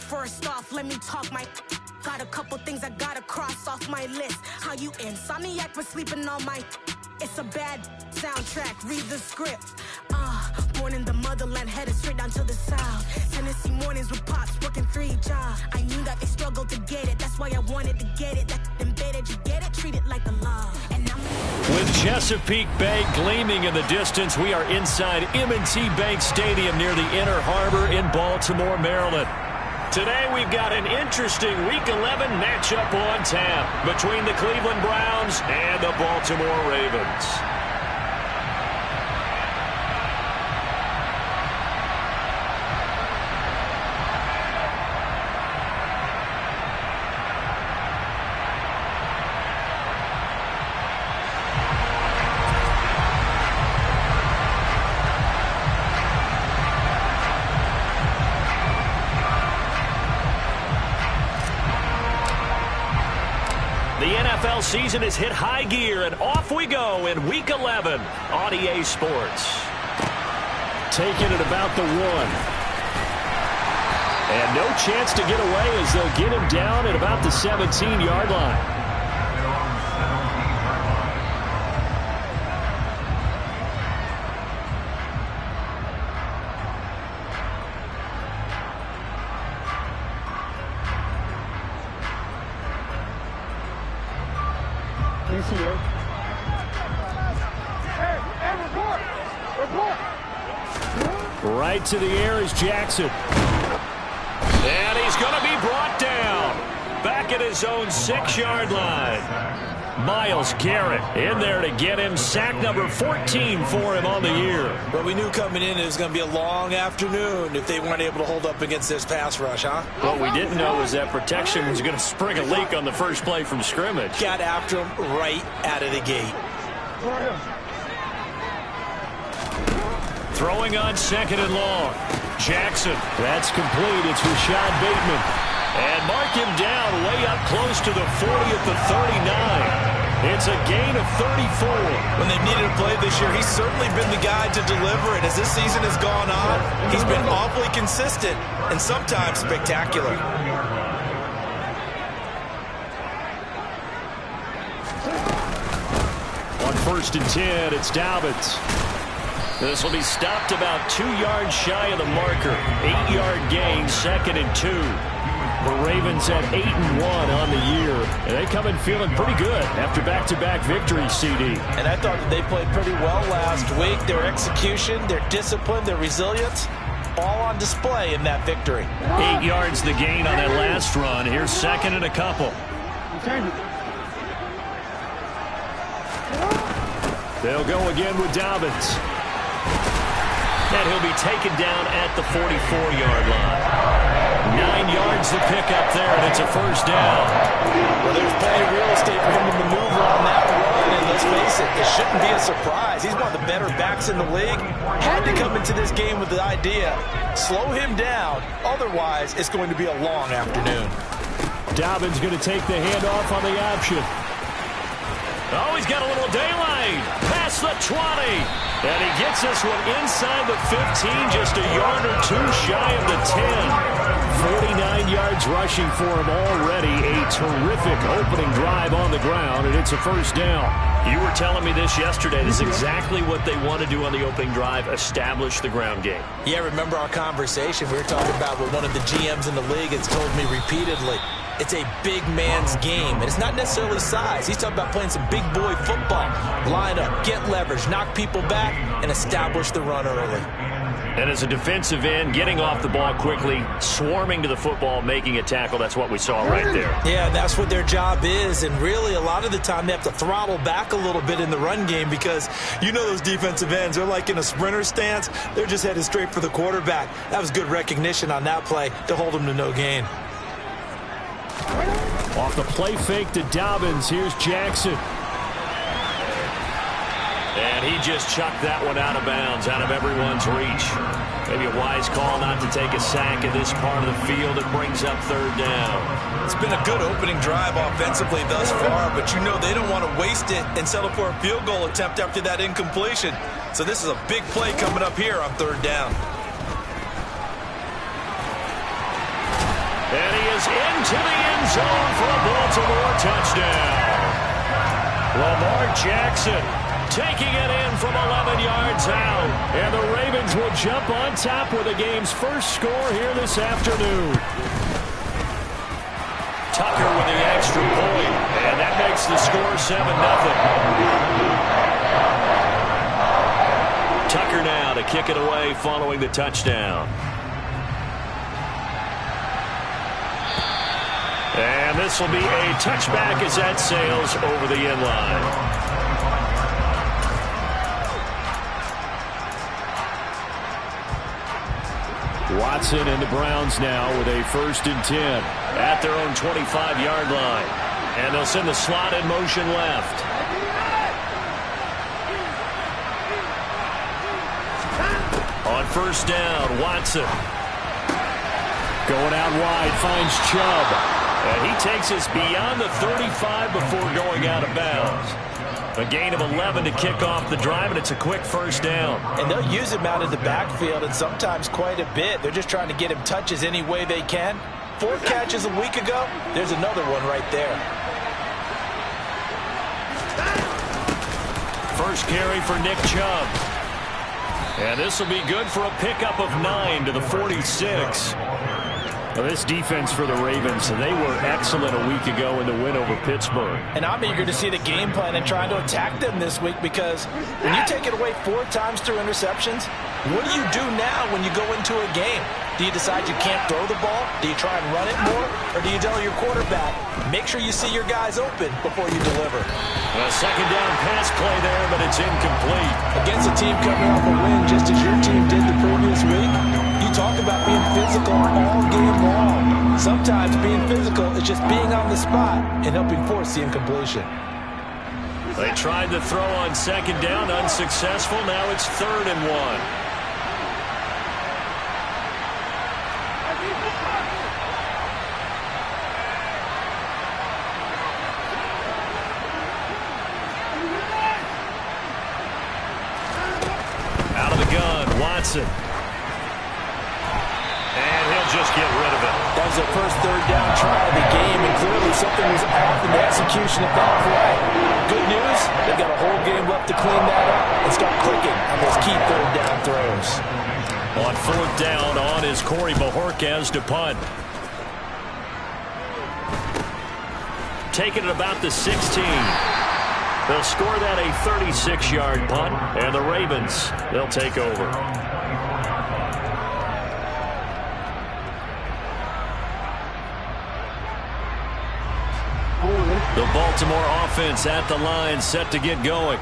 First off, let me talk my. Got a couple things I gotta cross off my list. How you insomniac for sleeping on my. It's a bad soundtrack, read the script. Born in the motherland, headed straight down to the south. Tennessee mornings with pops, working 3 jobs. I knew that they struggled to get it, that's why I wanted to get it. That embedded, you get it, treat it like a law. And I'm with Chesapeake Bay gleaming in the distance, we are inside M&T Bank Stadium near the Inner Harbor in Baltimore, Maryland. Today we've got an interesting Week 11 matchup on tap between the Cleveland Browns and the Baltimore Ravens. The NFL season has hit high gear, and off we go in Week 11 on EA Sports. Taking it about the 1. And no chance to get away as they'll get him down at about the 17-yard line. Right to the air is Jackson. And he's going to be brought down. Back at his own 6-yard line. Myles Garrett in there to get him. Sack number 14 for him on the year. Well, we knew coming in it was going to be a long afternoon if they weren't able to hold up against this pass rush, huh? What we didn't know was that protection was going to spring a leak on the first play from scrimmage. Got after him right out of the gate. Throwing on 2nd and long. Jackson. That's complete. It's Rashad Bateman. And mark him down way up close to the 40 at the 39. It's a gain of 34. When they needed a play this year, he's certainly been the guy to deliver it. As this season has gone on, he's been awfully consistent and sometimes spectacular. On 1st and 10, it's Dobbins. This will be stopped about 2 yards shy of the marker. 8-yard gain, 2nd and 2. The Ravens at 8-1 on the year. And they come in feeling pretty good after back-to-back victories, CD. And I thought that they played pretty well last week. Their execution, their discipline, their resilience, all on display in that victory. 8 yards the gain on that last run. Here's 2nd and a couple. They'll go again with Dobbins. And he'll be taken down at the 44-yard line. 9 yards to pick up there, and it's a first down. Well, there's plenty of real estate for him to maneuver on that run, and let's face it, it shouldn't be a surprise. He's one of the better backs in the league. Had to come into this game with the idea, slow him down, otherwise it's going to be a long afternoon. Dobbins going to take the handoff on the option. Oh, he's got a little daylight. Past the 20. And he gets this one inside the 15, just a yard or 2 shy of the 10. 49 yards rushing for him already. A terrific opening drive on the ground, and it's a first down. You were telling me this yesterday. This is exactly what they want to do on the opening drive, establish the ground game. Yeah, remember our conversation? We were talking about what one of the GMs in the league has told me repeatedly. It's a big man's game, and it's not necessarily size. He's talking about playing some big boy football. Line up, get leverage, knock people back, and establish the run early. And as a defensive end, getting off the ball quickly, swarming to the football, making a tackle, that's what we saw right there. Yeah, that's what their job is, and really a lot of the time they have to throttle back a little bit in the run game because you know those defensive ends, they're like in a sprinter stance. They're just headed straight for the quarterback. That was good recognition on that play to hold them to no gain. Off the play fake to Dobbins, here's Jackson. And he just chucked that one out of bounds, out of everyone's reach. Maybe a wise call not to take a sack in this part of the field. It brings up 3rd down. It's been a good opening drive offensively thus far, but you know they don't want to waste it and settle for a field goal attempt after that incompletion. So this is a big play coming up here on 3rd down. And he is into the end zone for a Baltimore touchdown. Lamar Jackson taking it in from 11 yards out. And the Ravens will jump on top with the game's first score here this afternoon. Tucker with the extra point. And that makes the score 7-0. Tucker now to kick it away following the touchdown. And this will be a touchback as that sails over the end line. Watson and the Browns now with a 1st and 10 at their own 25-yard line. And they'll send the slot in motion left. On 1st down, Watson. Going out wide, finds Chubb. And he takes us beyond the 35 before going out of bounds. A gain of 11 to kick off the drive, and it's a quick 1st down. And they'll use him out of the backfield, and sometimes quite a bit. They're just trying to get him touches any way they can. 4 catches a week ago. There's another one right there. First carry for Nick Chubb. And this will be good for a pickup of 9 to the 46. Well, this defense for the Ravens, they were excellent a week ago in the win over Pittsburgh. And I'm eager to see the game plan and trying to attack them this week, because when you take it away 4 times through interceptions, what do you do now when you go into a game? Do you decide you can't throw the ball? Do you try and run it more? Or do you tell your quarterback, make sure you see your guys open before you deliver? A 2nd down pass play there, but it's incomplete. Against a team coming off a win just as your team did the previous week, you talk about being physical all game long. Sometimes being physical is just being on the spot and helping force the incompletion. They tried to throw on 2nd down, unsuccessful. Now it's 3rd and 1. Watson. And he'll just get rid of it. That was their first 3rd down try of the game, and clearly something was off in the execution of that play. Good news, they've got a whole game left to clean that up and start clicking on those key 3rd down throws. On 4th down, on is Corey Bojorquez to punt. Taking it about the 16. They'll score that a 36-yard punt, and the Ravens, they'll take over. The Baltimore offense at the line, set to get going.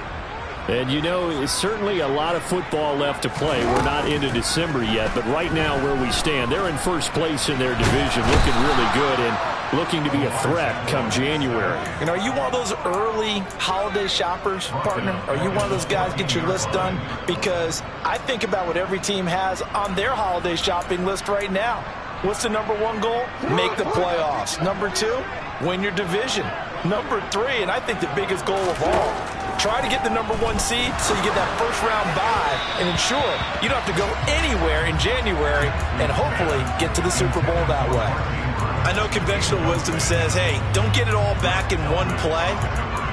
And you know, it's certainly a lot of football left to play. We're not into December yet, but right now where we stand, they're in 1st place in their division, looking really good and looking to be a threat come January. And are you one of those early holiday shoppers, partner? Are you one of those guys get your list done? Because I think about what every team has on their holiday shopping list right now. What's the #1 goal? Make the playoffs. #2, win your division. #3, and I think the biggest goal of all, try to get the #1 seed so you get that 1st round bye and ensure you don't have to go anywhere in January and hopefully get to the Super Bowl that way. I know conventional wisdom says, hey, don't get it all back in one play,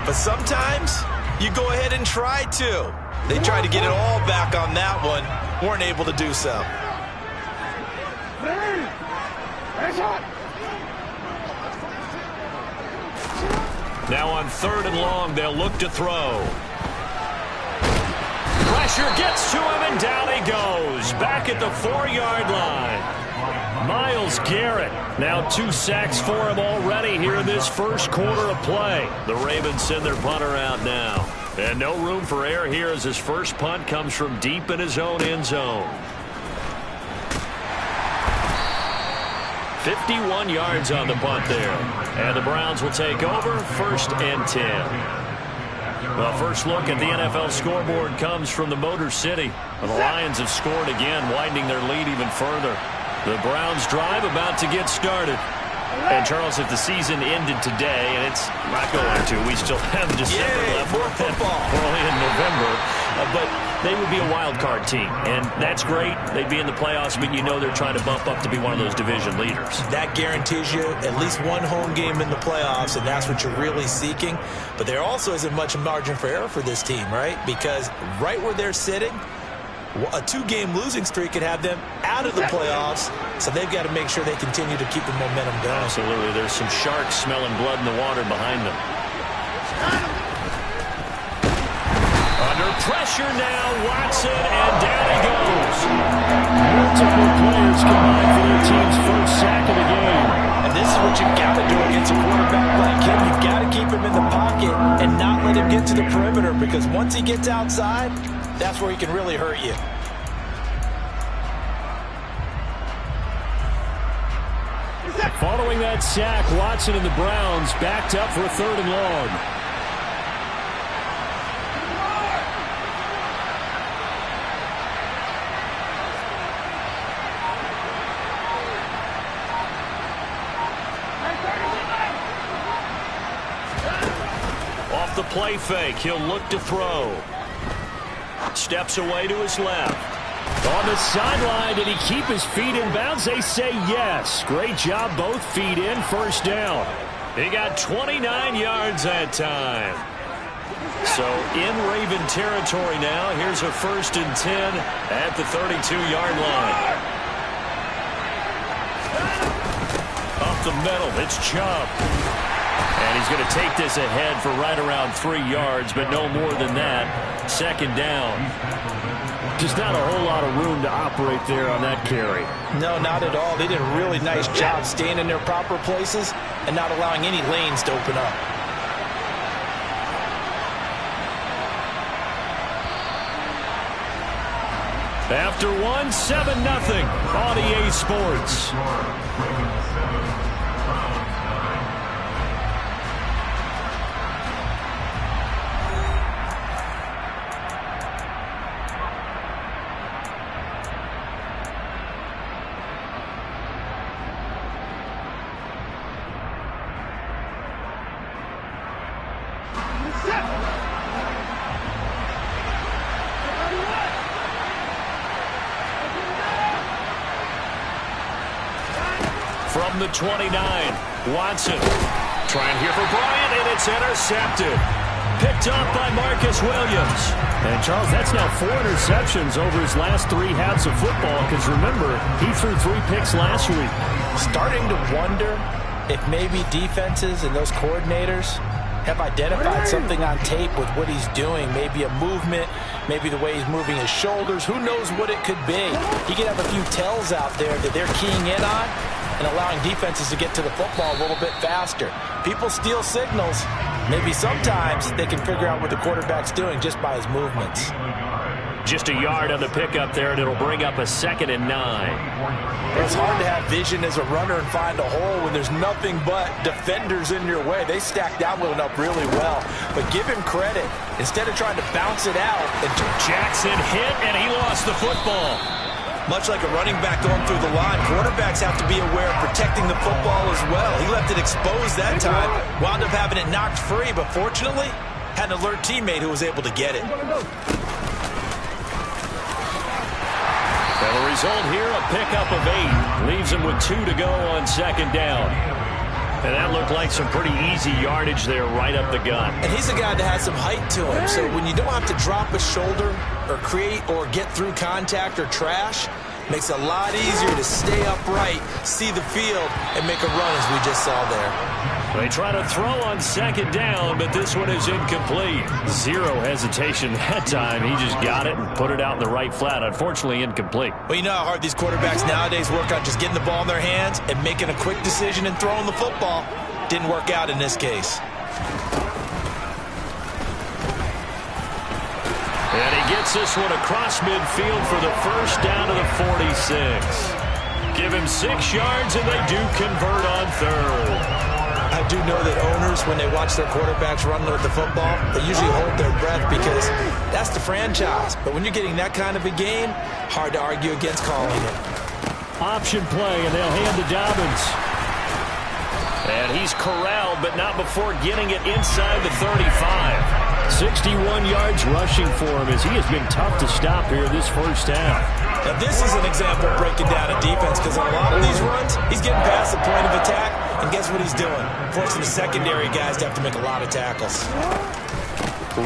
but sometimes you go ahead and try to. They tried to get it all back on that one, weren't able to do so. Now on 3rd and long, they'll look to throw. Pressure gets to him, and down he goes. Back at the 4-yard line. Myles Garrett, now 2 sacks for him already here in this 1st quarter of play. The Ravens send their punter out now. And no room for error here as his first punt comes from deep in his own end zone. 51 yards on the punt there. And the Browns will take over, 1st and 10. Well, first look at the NFL scoreboard comes from the Motor City. The Lions have scored again, widening their lead even further. The Browns drive about to get started. And, Charles, if the season ended today, and it's not going to, we still have December left. More football. Early in November. but they would be a wild card team, and that's great. They'd be in the playoffs, but you know they're trying to bump up to be one of those division leaders. That guarantees you at least one home game in the playoffs, and that's what you're really seeking. But there also isn't much margin for error for this team, right? Because right where they're sitting, a 2-game losing streak could have them out of the playoffs, so they've got to make sure they continue to keep the momentum going. Absolutely. There's some sharks smelling blood in the water behind them. Under pressure now, Watson, and down he goes. Multiple players combined for their team's first sack of the game. And this is what you've got to do against a quarterback like him. You've got to keep him in the pocket and not let him get to the perimeter, because once he gets outside, that's where he can really hurt you. Following that sack, Watson and the Browns backed up for a 3rd and long. Off the play fake, he'll look to throw. Steps away to his left. On the sideline, did he keep his feet in bounds? They say yes. Great job, both feet in, 1st down. He got 29 yards that time. So in Raven territory now. Here's a 1st and 10 at the 32-yard line. Up the middle, it's Chubb. And he's going to take this ahead for right around 3 yards, but no more than that. 2nd down. Just not a whole lot of room to operate there on that carry. No, not at all. They did a really nice job staying in their proper places and not allowing any lanes to open up. After 1, 7-0 on EA Sports. From the 29, Watson trying here for Bryant, and it's intercepted. Picked up by Marcus Williams. And, Charles, that's now 4 interceptions over his last 3 halves of football, because, remember, he threw 3 picks last week. Starting to wonder if maybe defenses and those coordinators have identified something on tape with what he's doing. Maybe a movement, maybe the way he's moving his shoulders. Who knows what it could be? He could have a few tells out there that they're keying in on and allowing defenses to get to the football a little bit faster. People steal signals. Maybe sometimes they can figure out what the quarterback's doing just by his movements. Just a yard on the pickup there, and it'll bring up a 2nd and 9. It's hard to have vision as a runner and find a hole when there's nothing but defenders in your way. They stacked that one up really well. But give him credit. Instead of trying to bounce it out. Jackson hit, and he lost the football. Much like a running back going through the line, quarterbacks have to be aware of protecting the football as well. He left it exposed that time, wound up having it knocked free, but fortunately, had an alert teammate who was able to get it. And the result here, a pickup of 8. Leaves him with 2 to go on 2nd down. And that looked like some pretty easy yardage there right up the gut. And he's a guy that has some height to him, so when you don't have to drop a shoulder or create or get through contact or trash, makes it a lot easier to stay upright, see the field, and make a run as we just saw there. They try to throw on 2nd down, but this one is incomplete. 0 hesitation that time. He just got it and put it out in the right flat. Unfortunately, incomplete. Well, you know how hard these quarterbacks nowadays work on just getting the ball in their hands and making a quick decision and throwing the football. Didn't work out in this case. And he gets this one across midfield for the 1st down to the 46. Give him 6 yards, and they do convert on 3rd. I do know that owners, when they watch their quarterbacks run with the football, they usually hold their breath because that's the franchise. But when you're getting that kind of a game, hard to argue against calling it. Option play, and they'll hand to Dobbins. And he's corralled, but not before getting it inside the 35. 61 yards rushing for him as he has been tough to stop here this first half. Now this is an example of breaking down a defense, because on a lot of these runs, he's getting past the point of attack, and guess what he's doing? Forcing the secondary guys to have to make a lot of tackles.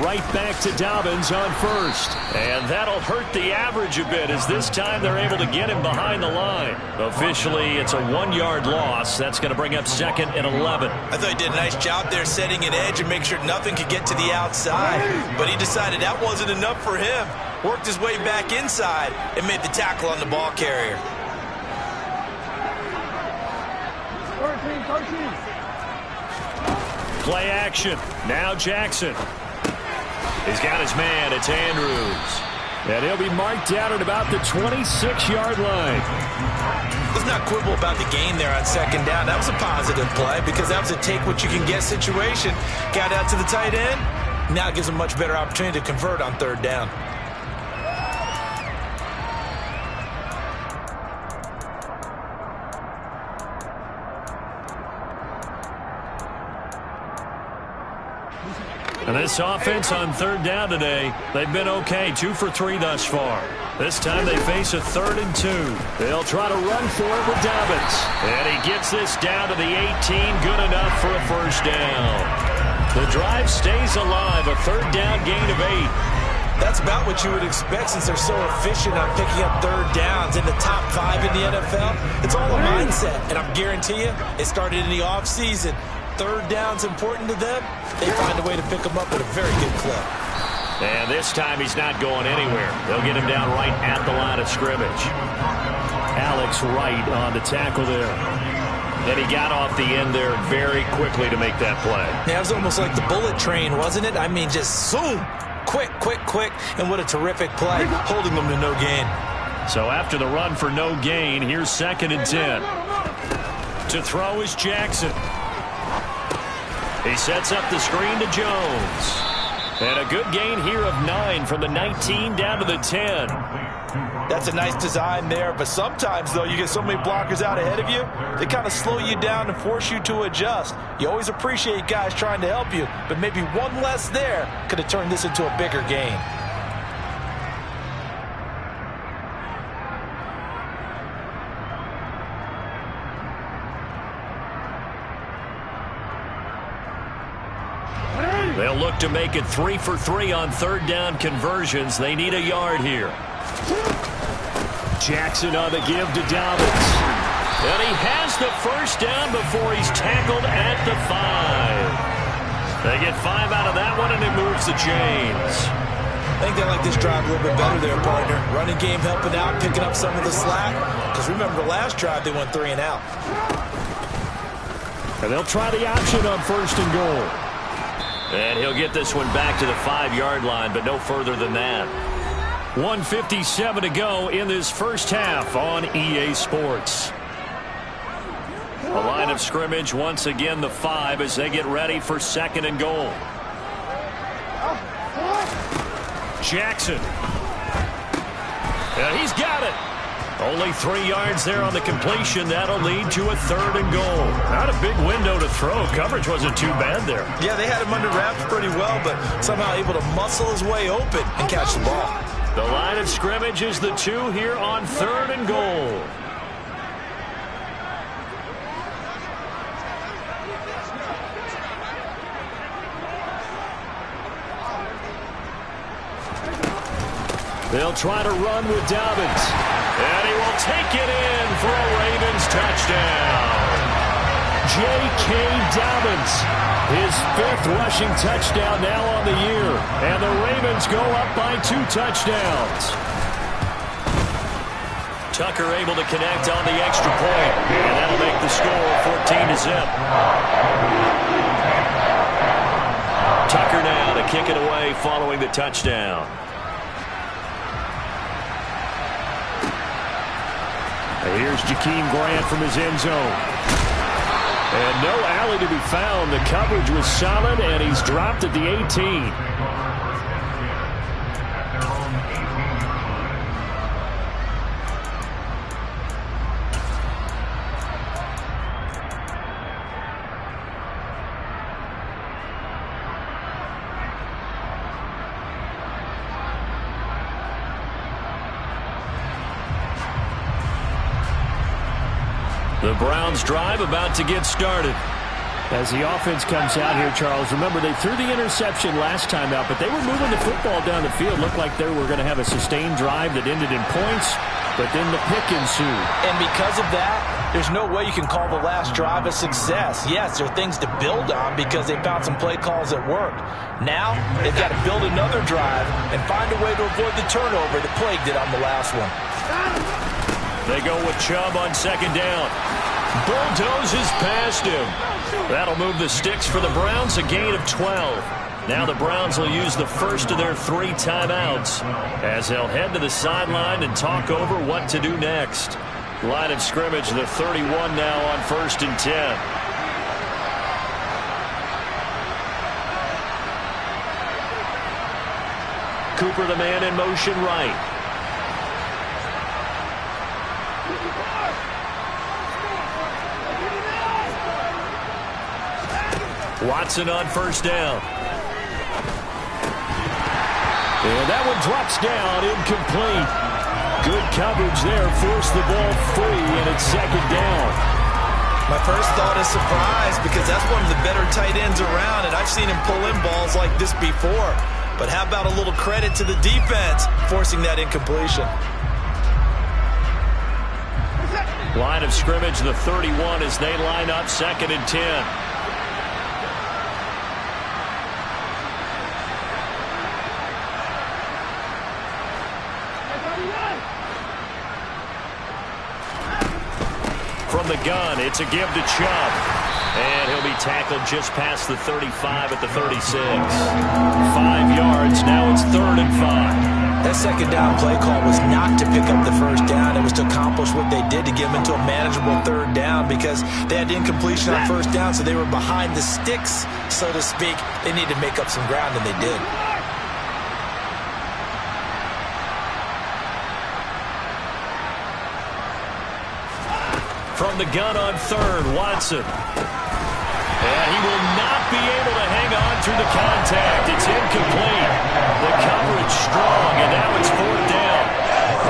Right back to Dobbins on first. And that'll hurt the average a bit as this time they're able to get him behind the line. Officially, it's a 1-yard loss. That's going to bring up 2nd and 11. I thought he did a nice job there setting an edge and making sure nothing could get to the outside. But he decided that wasn't enough for him. Worked his way back inside and made the tackle on the ball carrier. Play action. Now Jackson. He's got his man. It's Andrews. And he'll be marked down at about the 26-yard line. Let's not quibble about the gain there on 2nd down. That was a positive play because that was a take-what-you-can-get situation. Got out to the tight end. Now it gives him a much better opportunity to convert on 3rd down. And this offense on 3rd down today, they've been okay, 2 for 3 thus far. This time they face a 3rd and 2. They'll try to run for it with Dobbins. And he gets this down to the 18, good enough for a first down. The drive stays alive, a 3rd down gain of 8. That's about what you would expect since they're so efficient on picking up 3rd downs in the top 5 in the NFL. It's all a mindset, and I'm guarantee you it started in the offseason. 3rd down's important to them. They find a way to pick him up at a very good clip. And this time he's not going anywhere. They'll get him down right at the line of scrimmage. Alex Wright on the tackle there. And he got off the end there very quickly to make that play. Yeah, it was almost like the bullet train, wasn't it? I mean, just zoom. Quick, quick, quick. And what a terrific play, holding them to no gain. So after the run for no gain, here's 2nd and 10. To throw is Jackson. He sets up the screen to Jones. And a good gain here of 9 from the 19 down to the 10. That's a nice design there, but sometimes, though, you get so many blockers out ahead of you, they kind of slow you down and force you to adjust. You always appreciate guys trying to help you, but maybe one less there could have turned this into a bigger gain. They'll look to make it 3 for 3 on 3rd down conversions. They need a yard here. Jackson on the give to Dobbins. And he has the first down before he's tackled at the 5. They get 5 out of that one, and it moves the chains. I think they like this drive a little bit better there, partner. Running game helping out, picking up some of the slack. Because remember, the last drive they went 3 and out. And they'll try the option on 1st and goal. And he'll get this one back to the 5-yard line, but no further than that. 1:57 to go in this first half on EA Sports. The line of scrimmage once again the 5 as they get ready for 2nd and goal. Jackson. And he's got it. Only 3 yards there on the completion. That'll lead to a 3rd and goal. Not a big window to throw. Coverage wasn't too bad there. Yeah, they had him under wraps pretty well, but somehow able to muscle his way open and catch the ball. The line of scrimmage is the 2 here on 3rd and goal. They'll try to run with Dobbins. And he will take it in for a Ravens touchdown. J.K. Dobbins, his 5th rushing touchdown now on the year. And the Ravens go up by 2 touchdowns. Tucker able to connect on the extra point. And that'll make the score 14-0. Tucker now to kick it away following the touchdown. Here's Jakeem Grant from his end zone. And no alley to be found. The coverage was solid, and he's dropped at the 18. The Browns drive about to get started. As the offense comes out here, Charles, remember they threw the interception last time out, but they were moving the football down the field. Looked like they were going to have a sustained drive that ended in points, but then the pick ensued. And because of that, there's no way you can call the last drive a success. Yes, there are things to build on because they found some play calls that worked. Now, they've got to build another drive and find a way to avoid the turnover that plagued it on the last one. They go with Chubb on second down. Bulldozes past him. That'll move the sticks for the Browns, a gain of 12. Now the Browns will use the first of their 3 timeouts as they'll head to the sideline and talk over what to do next. Line of scrimmage, the 31 now on 1st and 10. Cooper, the man in motion right. Watson on first down. And that one drops down, incomplete. Good coverage there, forced the ball free, and it's second down. My first thought is surprise because that's one of the better tight ends around, and I've seen him pull in balls like this before. But how about a little credit to the defense forcing that incompletion? Line of scrimmage, the 31 as they line up, 2nd and 10. From the gun, it's a give to Chubb. And he'll be tackled just past the 35 at the 36. 5 yards, now it's 3rd and 5. That second down play call was not to pick up the first down. It was to accomplish what they did to get them into a manageable 3rd down because they had incompletion on first down, so they were behind the sticks, so to speak. They needed to make up some ground, and they did. From the gun on 3rd, Watson. And he will not be able to hang on through the contact. It's incomplete. The coverage strong, and now it's 4th down.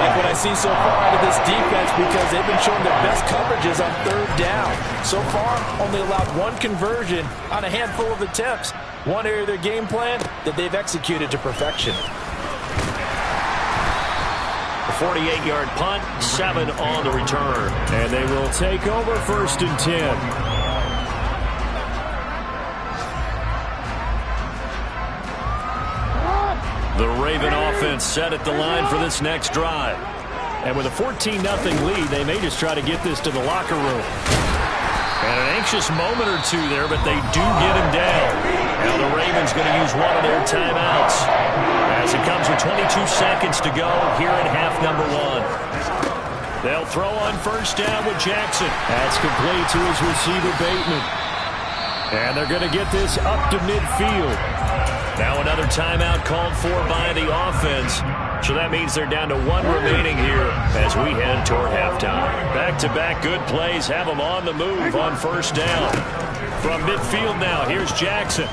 Like what I've seen so far out of this defense because they've been showing their best coverages on 3rd down. So far, only allowed 1 conversion on a handful of attempts. One area of their game plan that they've executed to perfection. 48-yard punt, 7 on the return. And they will take over 1st and 10. The Raven offense set at the line for this next drive. And with a 14-0 lead, they may just try to get this to the locker room. And an anxious moment or two there, but they do get him down. Now the Ravens going to use one of their timeouts as it comes with 22 seconds to go here in half number 1. They'll throw on first down with Jackson. That's complete to his receiver, Bateman. And they're going to get this up to midfield. Now another timeout called for by the offense. So that means they're down to 1 remaining here as we head toward halftime. Back-to-back good plays have them on the move on first down. From midfield now, here's Jackson.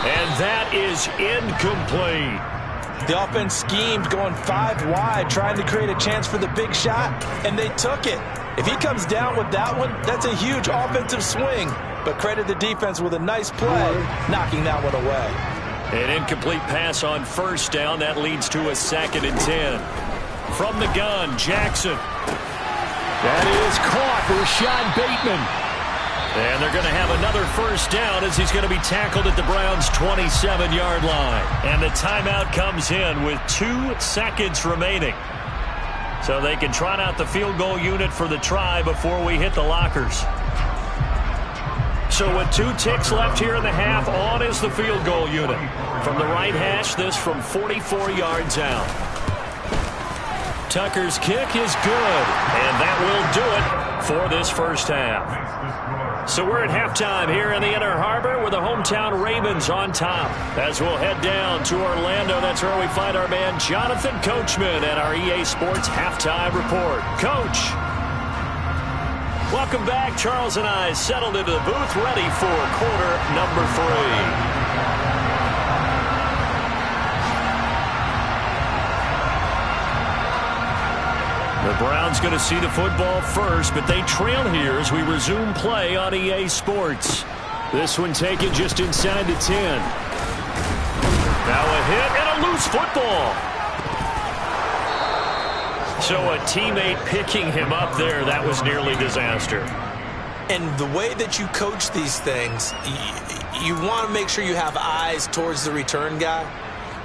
And that is incomplete. The offense schemed going 5 wide, trying to create a chance for the big shot, and they took it. If he comes down with that one, that's a huge offensive swing. But credit the defense with a nice play, knocking that one away. An incomplete pass on first down. That leads to a 2nd and 10. From the gun, Jackson. That is caught for Rashad Bateman. And they're going to have another first down as he's going to be tackled at the Browns' 27-yard line. And the timeout comes in with 2 seconds remaining. So they can trot out the field goal unit for the try before we hit the lockers. So with 2 ticks left here in the half, on is the field goal unit. From the right hash, this from 44 yards out. Tucker's kick is good, and that will do it for this first half. So we're at halftime here in the Inner Harbor with the hometown Ravens on top. As we'll head down to Orlando, that's where we find our man Jonathan Coachman at our EA Sports Halftime Report. Coach. Welcome back. Charles and I settled into the booth, ready for quarter number 3. The Browns going to see the football first, but they trail here as we resume play on EA Sports. This one taken just inside the 10. Now a hit and a loose football. So a teammate picking him up there, that was nearly disaster. And the way that you coach these things, you want to make sure you have eyes towards the return guy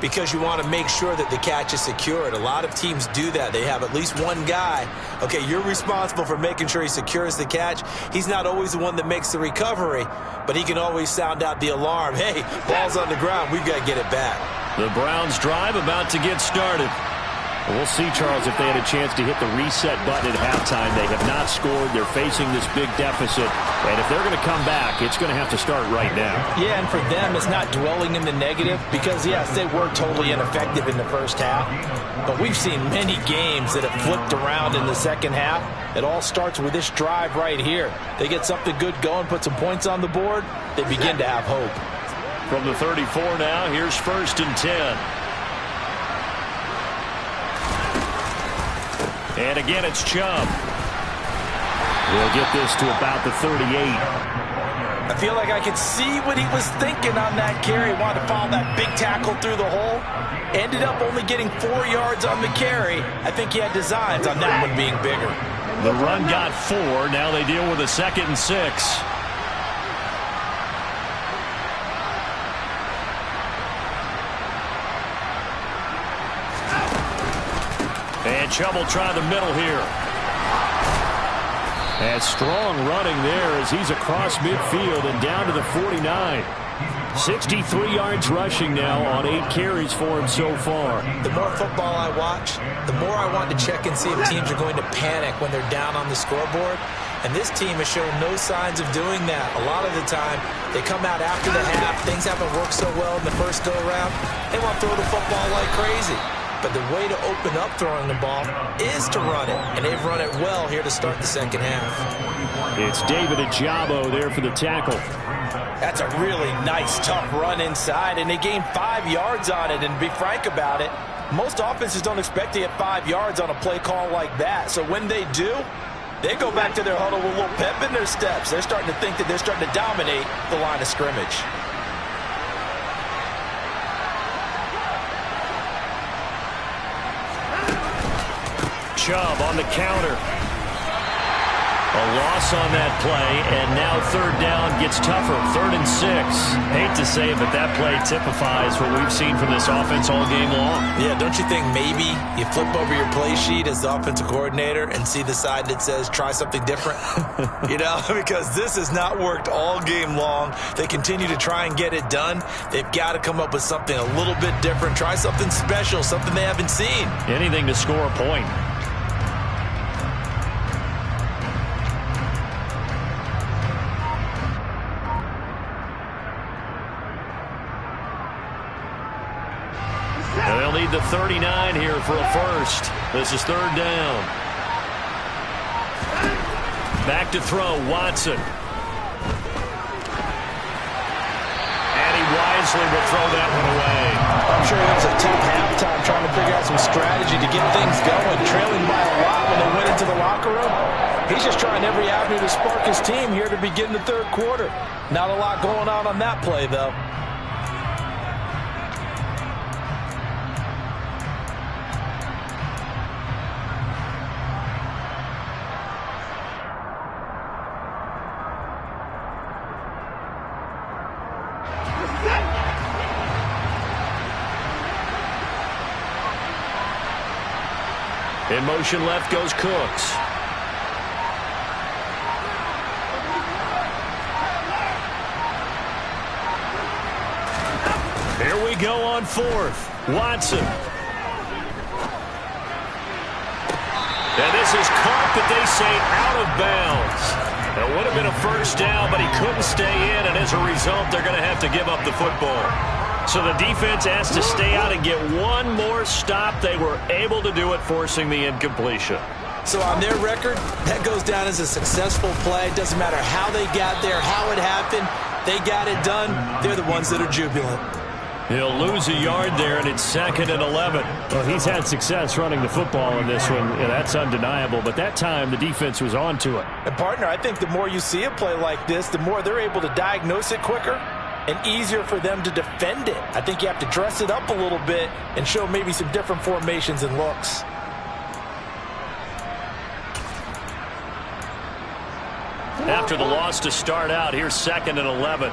because you want to make sure that the catch is secured. A lot of teams do that. They have at least one guy. Okay, you're responsible for making sure he secures the catch. He's not always the one that makes the recovery, but he can always sound out the alarm. Hey, ball's on the ground. We've got to get it back. The Browns drive about to get started. We'll see, Charles, if they had a chance to hit the reset button at halftime. They have not scored. They're facing this big deficit. And if they're going to come back, it's going to have to start right now. Yeah, and for them, it's not dwelling in the negative because, yes, they were totally ineffective in the first half. But we've seen many games that have flipped around in the second half. It all starts with this drive right here. They get something good going, put some points on the board, they begin to have hope. From the 34 now, here's 1st and 10. And again, it's Chubb. We'll get this to about the 38. I feel like I could see what he was thinking on that carry. Wanted to follow that big tackle through the hole. Ended up only getting 4 yards on the carry. I think he had designs on that one being bigger. The run got 4. Now they deal with a 2nd and 6. And Chubb will try the middle here. And strong running there as he's across midfield and down to the 49. 63 yards rushing now on 8 carries for him so far. The more football I watch, the more I want to check and see if teams are going to panic when they're down on the scoreboard. And this team has shown no signs of doing that. A lot of the time, they come out after the half. Things haven't worked so well in the first go-around. They want to throw the football like crazy. But the way to open up throwing the ball is to run it. And they've run it well here to start the second half. It's David Ojabo there for the tackle. That's a really nice, tough run inside, and they gained 5 yards on it. And to be frank about it, most offenses don't expect to get 5 yards on a play call like that. So when they do, they go back to their huddle with a little pep in their steps. They're starting to think that they're starting to dominate the line of scrimmage. Chubb on the counter. A loss on that play, and now 3rd down gets tougher. 3rd and 6. Hate to say it, but that play typifies what we've seen from this offense all game long. Yeah, don't you think maybe you flip over your play sheet as the offensive coordinator and see the side that says try something different? You know, because this has not worked all game long. They continue to try and get it done. They've got to come up with something a little bit different. Try something special, something they haven't seen. Anything to score a point. They'll need the 39 here for a first. This is 3rd down. Back to throw, Watson. And he wisely will throw that one away. I'm sure it was a tough halftime trying to figure out some strategy to get things going. Trailing by a lot when they went into the locker room. He's just trying every avenue to spark his team here to begin the 3rd quarter. Not a lot going on that play, though. In motion left goes Cooks. Here we go on 4th. Watson. And this is caught, but they say out of bounds. It would have been a first down, but he couldn't stay in, and as a result, they're going to have to give up the football. So the defense has to stay out and get one more stop. They were able to do it, forcing the incompletion. So on their record, that goes down as a successful play. Doesn't matter how they got there, how it happened. They got it done. They're the ones that are jubilant. He'll lose a yard there, and it's 2nd and 11. Well, he's had success running the football in this one. Yeah, that's undeniable. But that time, the defense was on to it. And, partner, I think the more you see a play like this, the more they're able to diagnose it quicker and easier for them to defend it. I think you have to dress it up a little bit and show maybe some different formations and looks. After the loss to start out, here's 2nd and 11.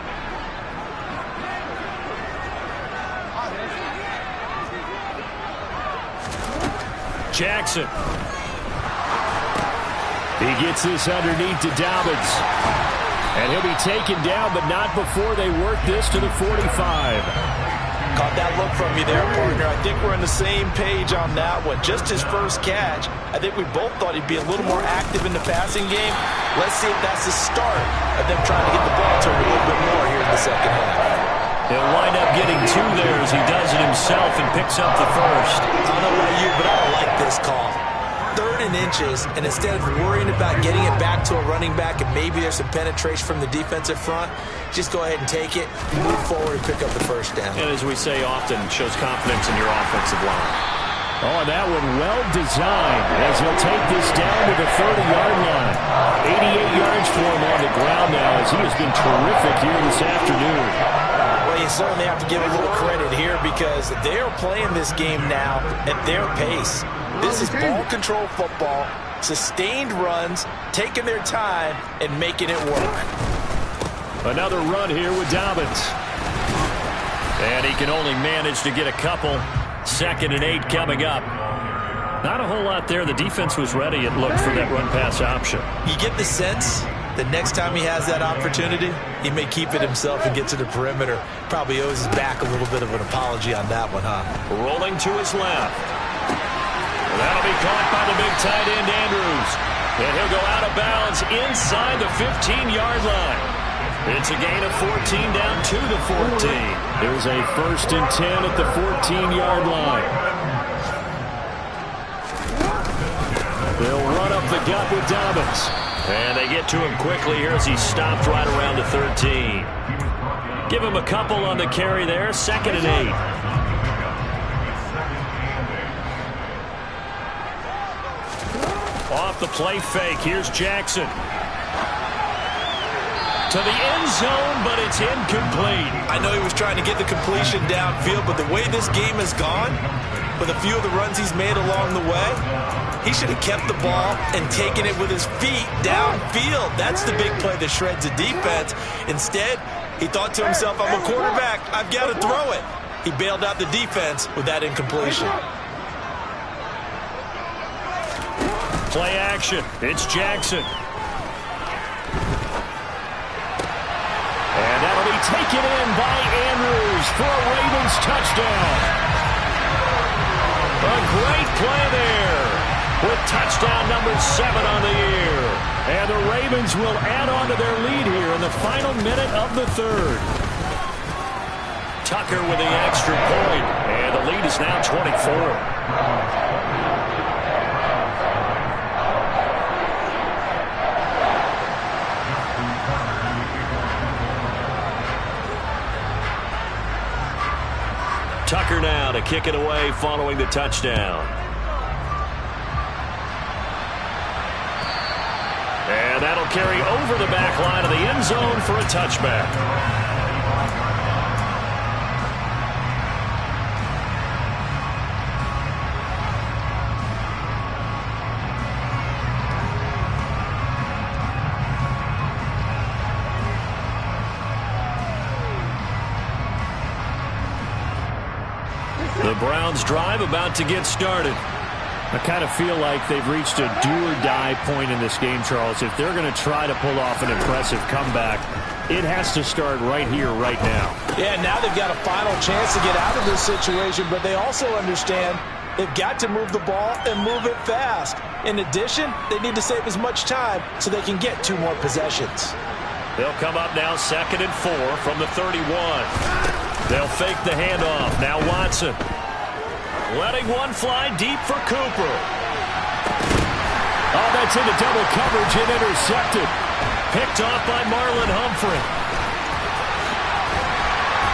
Jackson. He gets this underneath to Dobbins. And he'll be taken down, but not before they work this to the 45. Caught that look from you there, partner. I think we're on the same page on that one. Just his first catch, I think we both thought he'd be a little more active in the passing game. Let's see if that's the start of them trying to get the ball to him a little bit more here in the second half. He'll wind up getting 2 there as he does it himself and picks up the first. I don't know about you, but I don't like this call. 3rd and inches, and instead of worrying about getting it back to a running back and maybe there's some penetration from the defensive front, just go ahead and take it, move forward, and pick up the first down. And as we say often, shows confidence in your offensive line. Oh, and that one well designed as he'll take this down to the 30-yard line. 88 yards for him on the ground now as he has been terrific here this afternoon. Well, you certainly have to give a little credit here because they are playing this game now at their pace. This is ball control football, sustained runs, taking their time, and making it work. Another run here with Dobbins. And he can only manage to get a couple. 2nd and 8 coming up. Not a whole lot there. The defense was ready, it looked, for that run-pass option. You get the sense that next time he has that opportunity, he may keep it himself and get to the perimeter. Probably owes his back a little bit of an apology on that one, huh? Rolling to his left. That'll be caught by the big tight end, Andrews. And he'll go out of bounds inside the 15-yard line. It's a gain of 14 down to the 14. There's a 1st and 10 at the 14-yard line. They'll run up the gut with Dobbins. And they get to him quickly here as he's stopped right around the 13. Give him a couple on the carry there. 2nd and 8. Off the play fake, here's Jackson. To the end zone, but it's incomplete. I know he was trying to get the completion downfield, but the way this game has gone, with a few of the runs he's made along the way, he should have kept the ball and taken it with his feet downfield. That's the big play that shreds the defense. Instead, he thought to himself, I'm a quarterback, I've got to throw it. He bailed out the defense with that incompletion. Play action. It's Jackson. And that'll be taken in by Andrews for a Ravens touchdown. A great play there with touchdown number 7 on the year. And the Ravens will add on to their lead here in the final minute of the 3rd. Tucker with the extra point. And the lead is now 24. Tucker now to kick it away following the touchdown. And that'll carry over the back line of the end zone for a touchback. The Browns drive about to get started. I kind of feel like they've reached a do-or-die point in this game, Charles. If they're going to try to pull off an impressive comeback, it has to start right here, right now. Yeah, now they've got a final chance to get out of this situation, but they also understand they've got to move the ball and move it fast. In addition, they need to save as much time so they can get 2 more possessions. They'll come up now 2nd and 4 from the 31. They'll fake the handoff. Now Watson. Letting one fly deep for Cooper. Oh, that's into double coverage and intercepted. Picked off by Marlon Humphrey.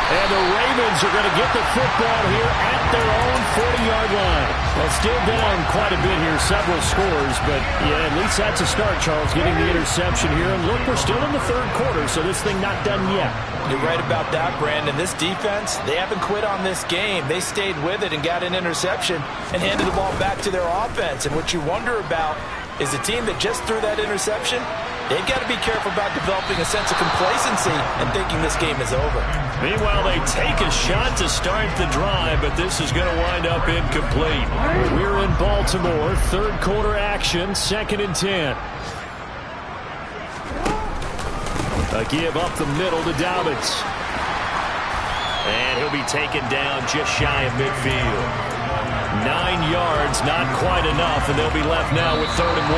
And the Ravens are going to get the football here at their own 40-yard line. Well, still down quite a bit here, several scores, but yeah, at least that's a start, Charles, getting the interception here. And look, we're still in the third quarter, so this thing not done yet. You're right about that, Brandon. This defense, they haven't quit on this game. They stayed with it and got an interception and handed the ball back to their offense. And what you wonder about is the team that just threw that interception, they've got to be careful about developing a sense of complacency and thinking this game is over. Meanwhile, they take a shot to start the drive, but this is going to wind up incomplete. We're in Baltimore, third quarter action, 2nd and 10. A give up the middle to Dobbins. And he'll be taken down just shy of midfield. 9 yards, not quite enough, and they'll be left now with 3rd and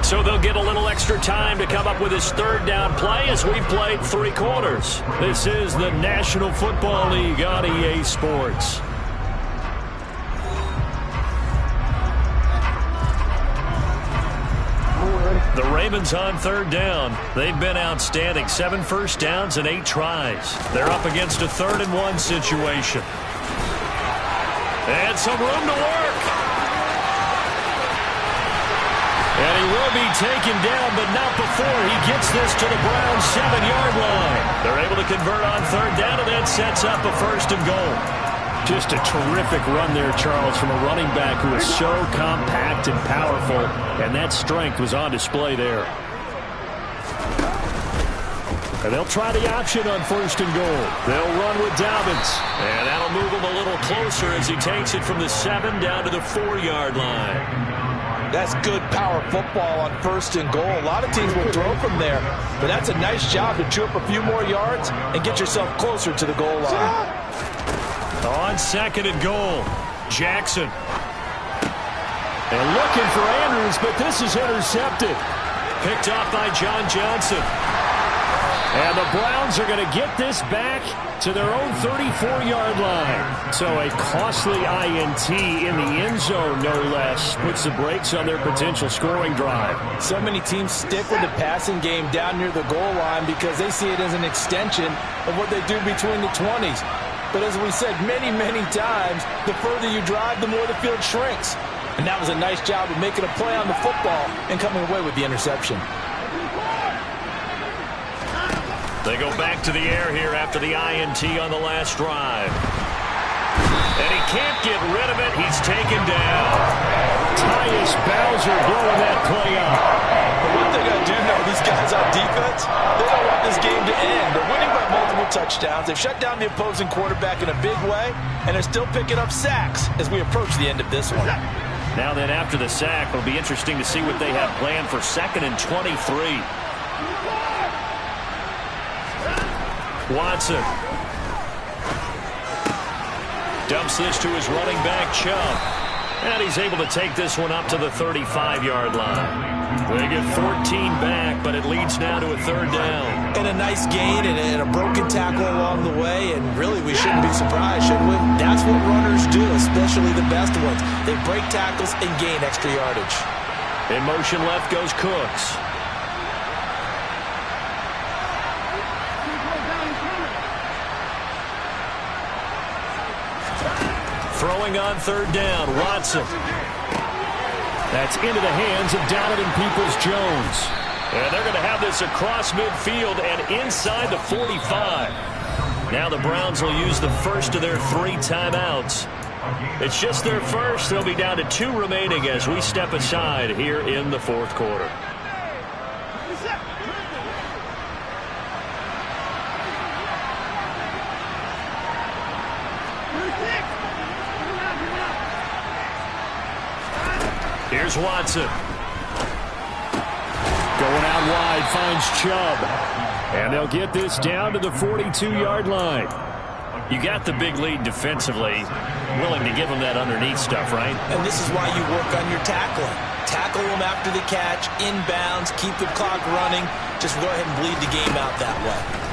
1. So they'll get a little extra time to come up with his 3rd down play as we've played 3 quarters. This is the National Football League on EA Sports. The Ravens on 3rd down. They've been outstanding. 7 first downs and 8 tries. They're up against a 3rd and 1 situation. And some room to work. And he will be taken down, but not before he gets this to the Browns' 7-yard line. They're able to convert on 3rd down, and that sets up a 1st and goal. Just a terrific run there, Charles, from a running back who is so compact and powerful, and that strength was on display there. And they'll try the option on 1st and goal. They'll run with Dobbins, and that'll move him a little closer as he takes it from the 7 down to the 4-yard line. That's good power football on 1st and goal. A lot of teams will throw from there, but that's a nice job to chew up a few more yards and get yourself closer to the goal line. On 2nd and goal, Jackson. And looking for Andrews, but this is intercepted. Picked off by John Johnson. And the Browns are going to get this back to their own 34-yard line. So a costly INT in the end zone, no less, puts the brakes on their potential scoring drive. So many teams stick with the passing game down near the goal line because they see it as an extension of what they do between the 20s. But as we said many, many times, the further you drive, the more the field shrinks. And that was a nice job of making a play on the football and coming away with the interception. They go back to the air here after the INT on the last drive. And he can't get rid of it. He's taken down. Tyus Bowser blowing that play up. But one thing I do know, these guys on defense, they don't want this game to end. They're winning by multiple touchdowns. They've shut down the opposing quarterback in a big way, and they're still picking up sacks as we approach the end of this one. Now then, after the sack, it'll be interesting to see what they have planned for 2nd and 23. Watson dumps this to his running back, Chubb. And he's able to take this one up to the 35-yard line. They get 14 back, but it leads now to a 3rd down. And a nice gain and a broken tackle along the way, and really we shouldn't be surprised, should we? That's what runners do, especially the best ones. They break tackles and gain extra yardage. In motion left goes Cooks. Throwing on 3rd down, Watson. That's into the hands of Donovan Peoples-Jones. And they're going to have this across midfield and inside the 45. Now the Browns will use the first of their 3 timeouts. It's just their first. They'll be down to 2 remaining as we step aside here in the 4th quarter. Here's Watson. Going out wide, finds Chubb. And they'll get this down to the 42-yard line. You got the big lead defensively. Willing to give them that underneath stuff, right? And this is why you work on your tackling. Tackle them after the catch, inbounds, keep the clock running. Just go ahead and bleed the game out that way.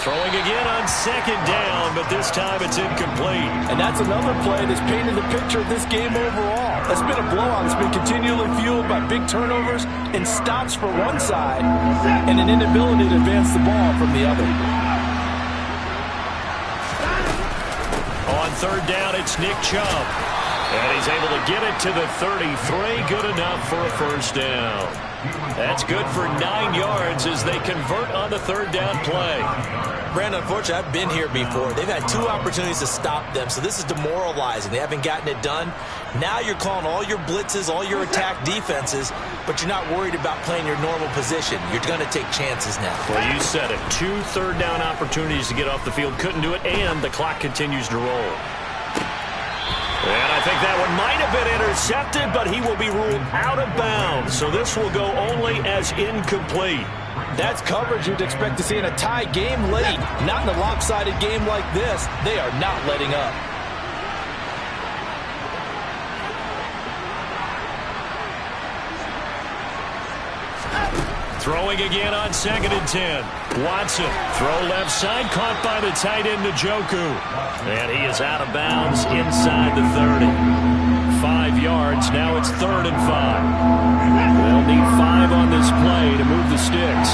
Throwing again on 2nd down, but this time it's incomplete. And that's another play that's painted the picture of this game overall. It's been a blowout. It's been continually fueled by big turnovers and stops for one side and an inability to advance the ball from the other. On third down, it's Nick Chubb. And he's able to get it to the 33. Good enough for a first down. That's good for 9 yards as they convert on the third down play. Brandon, unfortunately, I've been here before. They've had 2 opportunities to stop them, so this is demoralizing. They haven't gotten it done. Now you're calling all your blitzes, all your attack defenses, but you're not worried about playing your normal position. You're going to take chances now. Well, you said it. 2 third down opportunities to get off the field. Couldn't do it, and the clock continues to roll. And I think that one might have been intercepted, but he will be ruled out of bounds. So this will go only as incomplete. That's coverage you'd expect to see in a tie game late. Not in a lopsided game like this. They are not letting up. Throwing again on 2nd and 10. Watson, throw left side, caught by the tight end, Njoku. And he is out of bounds inside the 30. 5 yards, now it's 3rd and 5. They'll need 5 on this play to move the sticks.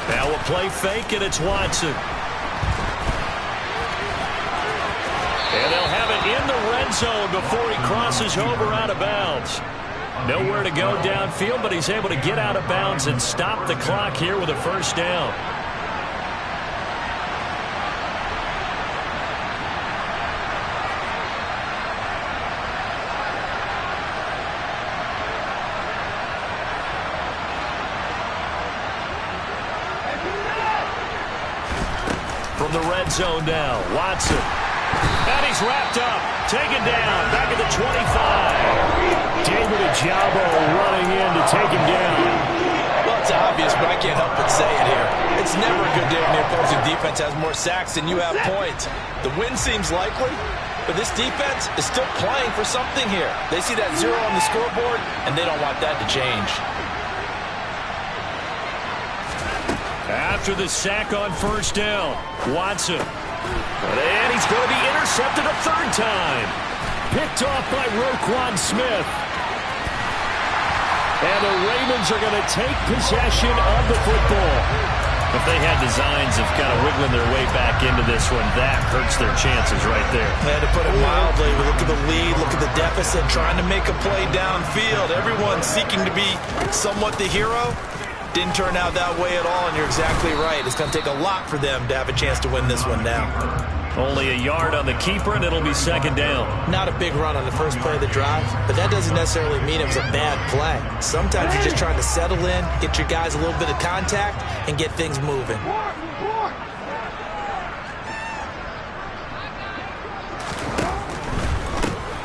Now a play fake, and it's Watson. And they'll have it in the red zone before he crosses over out of bounds. Nowhere to go downfield, but he's able to get out of bounds and stop the clock here with a first down. From the red zone now, Watson. And he's wrapped up, taken down, back at the 25. David Ojabo running in to take him down. Well, it's obvious, but I can't help but say it here. It's never a good day when the opposing defense has more sacks than you have points. The win seems likely, but this defense is still playing for something here. They see that 0 on the scoreboard, and they don't want that to change. After the sack on first down, Watson. And he's going to be intercepted a 3rd time. Picked off by Roquan Smith. And the Ravens are going to take possession of the football. If they had designs of kind of wiggling their way back into this one, that hurts their chances right there. And to put it mildly, look at the lead, look at the deficit, trying to make a play downfield. Everyone seeking to be somewhat the hero. Didn't turn out that way at all, and you're exactly right. It's going to take a lot for them to have a chance to win this one now. Only a yard on the keeper, and it'll be 2nd down. Not a big run on the first play of the drive, but that doesn't necessarily mean it was a bad play. Sometimes you're just trying to settle in, get your guys a little bit of contact, and get things moving.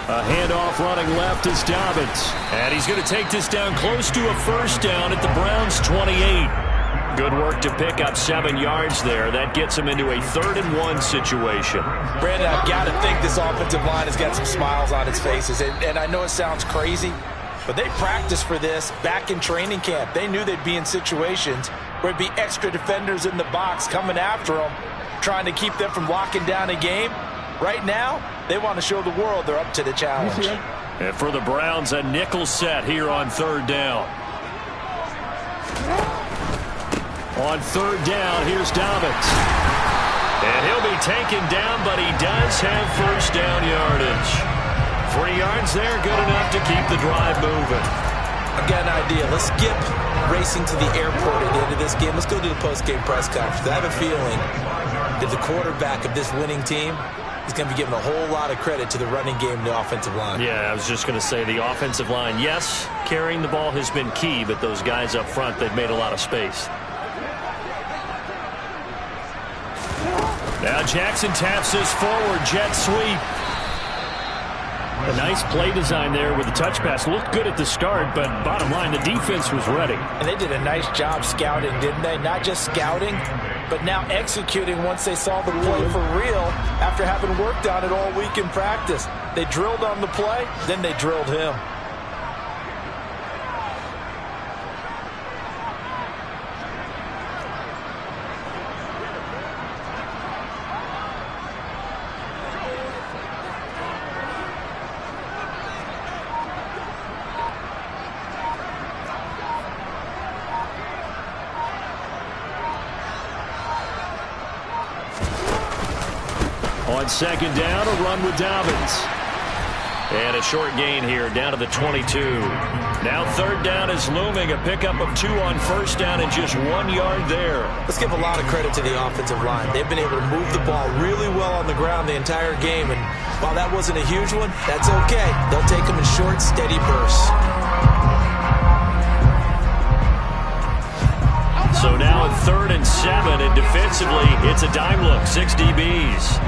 A handoff running left is Dobbins. And he's going to take this down close to a first down at the Browns' 28. Good work to pick up 7 yards there. That gets him into a 3rd and 1 situation. Brandon, I've got to think this offensive line has got some smiles on its faces. And I know it sounds crazy, but they practiced for this back in training camp. They knew they'd be in situations where it'd be extra defenders in the box coming after them, trying to keep them from locking down a game. Right now, they want to show the world they're up to the challenge. And for the Browns, a nickel set here on 3rd down. On 3rd down, here's Dobbins. And he'll be taken down, but he does have first down yardage. 3 yards there, good enough to keep the drive moving. I've got an idea. Let's skip racing to the airport at the end of this game. Let's go to the post-game press conference. I have a feeling that the quarterback of this winning team is going to be giving a whole lot of credit to the running game and the offensive line. Yeah, I was just going to say the offensive line, yes, carrying the ball has been key, but those guys up front, they've made a lot of space. Now Jackson taps this forward, jet sweep. A nice play design there with the touch pass. Looked good at the start, but bottom line, the defense was ready. And they did a nice job scouting, didn't they? Not just scouting, but now executing once they saw the play for real after having worked on it all week in practice. They drilled on the play, then they drilled him. On second down, a run with Dobbins. And a short gain here, down to the 22. Now third down is looming. A pickup of 2 on first down and just 1 yard there. Let's give a lot of credit to the offensive line. They've been able to move the ball really well on the ground the entire game. And while that wasn't a huge one, that's okay. They'll take them in short, steady bursts. So now at 3rd and 7, and defensively, it's a dime look. 6 DBs.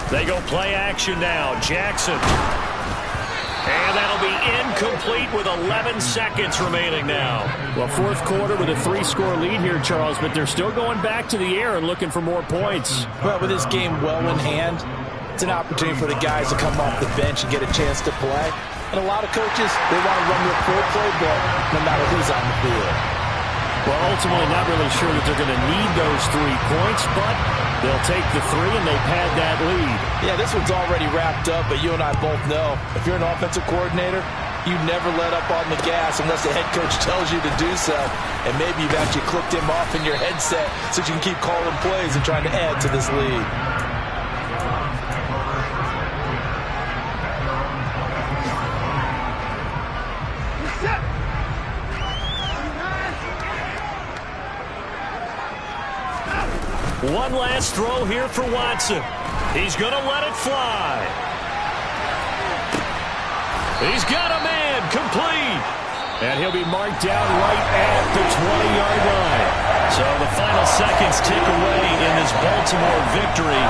They go play action now. Jackson. And that'll be incomplete with 11 seconds remaining now. Well, fourth quarter with a 3-score lead here, Charles, but they're still going back to the air and looking for more points. But with this game well in hand, it's an opportunity for the guys to come off the bench and get a chance to play. And a lot of coaches, they want to run their full playbook no matter who's on the field. Well, ultimately not really sure that they're going to need those 3 points, but they'll take the 3 and they pad that lead. Yeah, this one's already wrapped up, but you and I both know if you're an offensive coordinator, you never let up on the gas unless the head coach tells you to do so. And maybe you've actually clicked him off in your headset so you can keep calling plays and trying to add to this lead. One last throw here for Watson. He's going to let it fly. He's got a man, complete. And he'll be marked down right at the 20-yard line. So the final seconds tick away in this Baltimore victory.